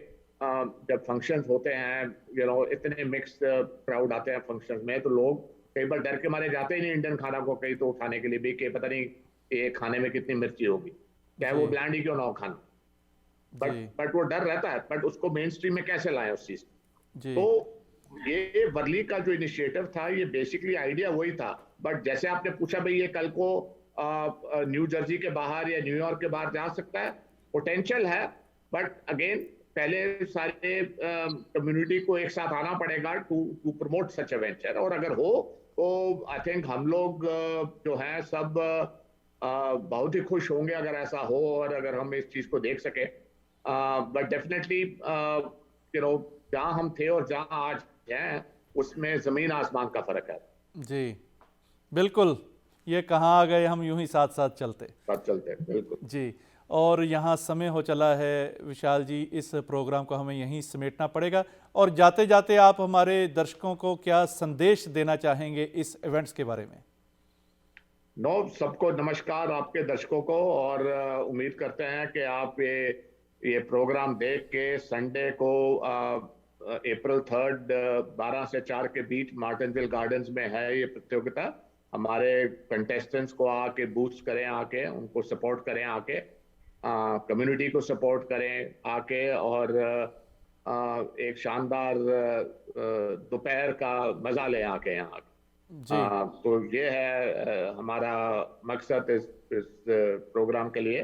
जब फंक्शंस होते हैं, यू नो, इतने मिक्स क्राउड आते हैं फंक्शंस में, तो लोग कई बार डर के मारे जाते ही नहीं इंडियन खाना को कहीं तो खाने के लिए भी, कि पता नहीं ये खाने में कितनी मिर्ची होगी, चाहे वो ब्लैंड ही क्यों ना हो खाना। बट वो डर रहता है। बट उसको मेन स्ट्रीम में कैसे लाएं उस चीज। तो ये वर्ली का जो इनिशिएटिव था, ये बेसिकली आइडिया वही था। बट जैसे आपने पूछा भाई ये कल को न्यू जर्सी के बाहर या न्यूयॉर्क के बाहर जा सकता है, पोटेंशियल है। बट अगेन पहले सारे कम्युनिटी को एक साथ आना पड़ेगा to promote such a venture. और अगर हो तो आई थिंक हम लोग जो है सब बहुत ही खुश होंगे अगर ऐसा हो, और अगर हम इस चीज को देख सके। बट डेफिनेटली यू नो, जहाँ हम थे और जहाँ आज हैं उसमें जमीन आसमान का फर्क है। जी बिल्कुल, ये कहाँ आ गए हम यूं ही साथ साथ चलते बिल्कुल जी। और यहाँ समय हो चला है विशाल जी, इस प्रोग्राम को हमें यहीं समेटना पड़ेगा। और जाते जाते आप हमारे दर्शकों को क्या संदेश देना चाहेंगे इस इवेंट्स के बारे में? सबको नमस्कार, आपके दर्शकों को, और उम्मीद करते हैं कि आप ये प्रोग्राम देख के संडे को अप्रैल 3 12 से 4 के बीच मार्टिनविल गार्डन्स में है ये प्रतियोगिता। हमारे कंटेस्टेंट्स को आके बूस्ट करें, आके उनको सपोर्ट करें, आके कम्युनिटी को सपोर्ट करें आके, और एक शानदार दोपहर का मजा लें आके यहाँ। तो ये है हमारा मकसद इस प्रोग्राम के लिए।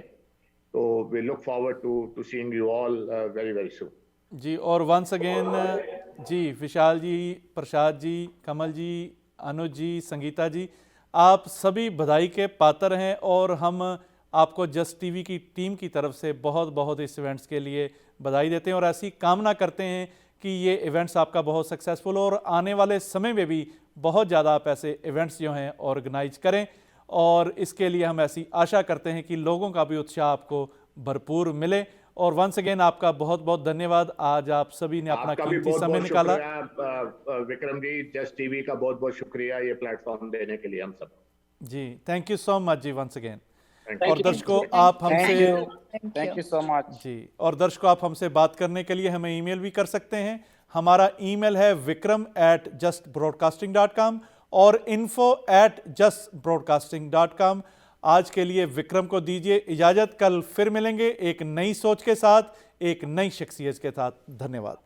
तो we look forward to seeing you all very very soon जी। और वंस अगेन जी, विशाल जी, प्रसाद जी, कमल जी, अनुज जी, संगीता जी, आप सभी बधाई के पात्र हैं। और हम आपको जस्ट टीवी की टीम की तरफ से बहुत बहुत इस इवेंट्स के लिए बधाई देते हैं, और ऐसी कामना करते हैं कि ये इवेंट्स आपका बहुत सक्सेसफुल हो, और आने वाले समय में भी बहुत ज़्यादा आप ऐसे इवेंट्स जो हैं ऑर्गेनाइज करें। और इसके लिए हम ऐसी आशा करते हैं कि लोगों का भी उत्साह आपको भरपूर मिले। और वंस अगेन आपका बहुत बहुत धन्यवाद, आज आप सभी ने अपना कीमती समय निकाला। विक्रम जी, जस्ट टीवी का बहुत बहुत शुक्रिया ये प्लेटफॉर्म देने के लिए हम सब जी। थैंक यू सो मच जी, वंस अगेन। और दर्शकों आप हमसे थैंक यू सो मच जी। और दर्शकों आप हमसे बात करने के लिए हमें ईमेल भी कर सकते हैं। हमारा ईमेल है vikram@justbroadcasting.com और info@justbroadcasting.com। आज के लिए विक्रम को दीजिए इजाजत, कल फिर मिलेंगे एक नई सोच के साथ, एक नई शख्सियत के साथ। धन्यवाद।